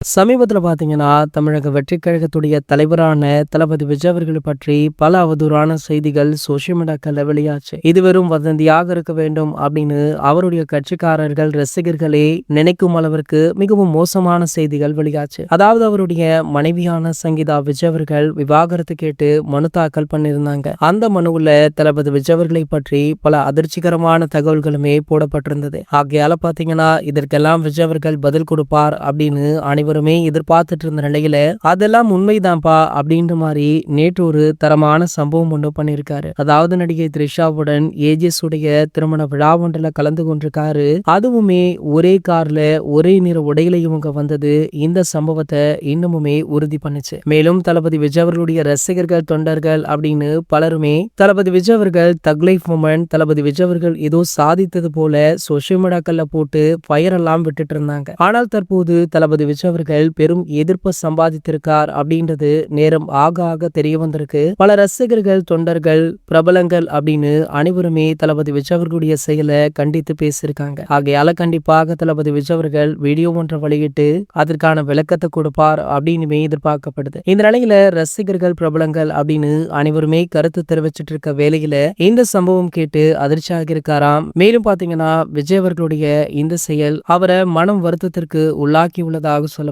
சமீபத்துல பார்த்தீங்கன்னா, தமிழக வெற்றிக் கழகத்துடைய தலைவரான தளபதி விஜய் அவர்கள பற்றி பல அவதூறான செய்திகள் சோசியல் மீடியாக்கள்ல வெளியாச்சு. இது வெறும் வதந்தியாக இருக்க வேண்டும் அப்படின்னு அவருடைய கட்சிக்காரர்கள், ரசிகர்களே நினைக்கும் அளவிற்கு மிகவும் மோசமான செய்திகள் வெளியாச்சு. அதாவது அவருடைய மனைவியான சங்கீதா விஜய் அவர்கள் விவாகரத்து கேட்டு மனு தாக்கல் பண்ணியிருந்தாங்க. அந்த மனுவுல தளபதி விஜய் அவர்களை பற்றி பல அதிர்ச்சிகரமான தகவல்களுமே போடப்பட்டிருந்தது. ஆகையால பார்த்தீங்கன்னா, இதற்கெல்லாம் விஜய் அவர்கள் பதில் கொடுப்பார் அப்படின்னு அனைவருமே எதிர்பார்த்துட்டு இருந்த நிலையில அதெல்லாம் உண்மைதான்ப்பா அப்படின்ற மாதிரி நேற்று ஒரு தரமான சம்பவம் ஒன்று பண்ணியிருக்காரு. அதாவது நடிகை த்ரிஷாவுடன் ஏஜஸ் உடைய திருமண விழா ஒன்றில் கலந்து கொண்டிருக்காரு. அதுவுமே ஒரே கார்ல ஒரே நிற உடையில இவங்க வந்தது இந்த சம்பவத்தை இன்னமுமே உறுதி பண்ணுச்சு. மேலும் தளபதி விஜய் அவர்களுடைய ரசிகர்கள், தொண்டர்கள் அப்படின்னு பலருமே தளபதி விஜய் அவர்கள் தக் லைஃப் மூமெண்ட், தளபதி விஜய் அவர்கள் ஏதோ சாதித்தது போல சோசியல் மீடியாக்கள்ல போட்டு ஃபயர் எல்லாம் விட்டுட்டு இருந்தாங்க. ஆனால் தற்போது தளபதி விஜய் அவர்கள் பெரும் எதிர்ப்பை சம்பாதித்திருக்கார் அப்படின்றது நேரம் ஆக ஆக தெரிய வந்திருக்கு. பல ரசிகர்கள், தொண்டர்கள், பிரபலங்கள் அப்படின்னு அனைவருமே தளபதி விஜய் அவர்களுடைய செயலை கண்டித்து பேசியிருக்காங்க. ஆகையால கண்டிப்பாக தளபதி விஜய் அவர்கள் வீடியோ ஒன்றை வெளியிட்டு அதற்கான விளக்கத்தை கொடுப்பார் அப்படின்னு எதிர்பார்க்கப்படுது. இந்த நிலையில ரசிகர்கள், பிரபலங்கள் அப்படின்னு அனைவருமே கருத்து தெரிவிச்சிட்டு இருக்க வேளையில இந்த சம்பவம் கேட்டு அதிர்ச்சியாக இருக்காராம். மேலும் பாத்தீங்கன்னா, விஜய் அவர்களுடைய இந்த செயல் அவரை மனம் வருத்தத்திற்கு உள்ளாக்கி உள்ளதாக சொல்லப்படுது.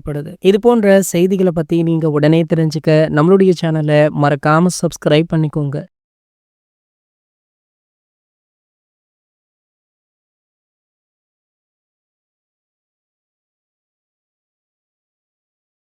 இது போன்ற செய்திகளை பத்தி நீங்க உடனே தெரிஞ்சுக்க நம்மளுடைய சேனலை மறக்காம சப்ஸ்கிரைப் பண்ணிக்கோங்க.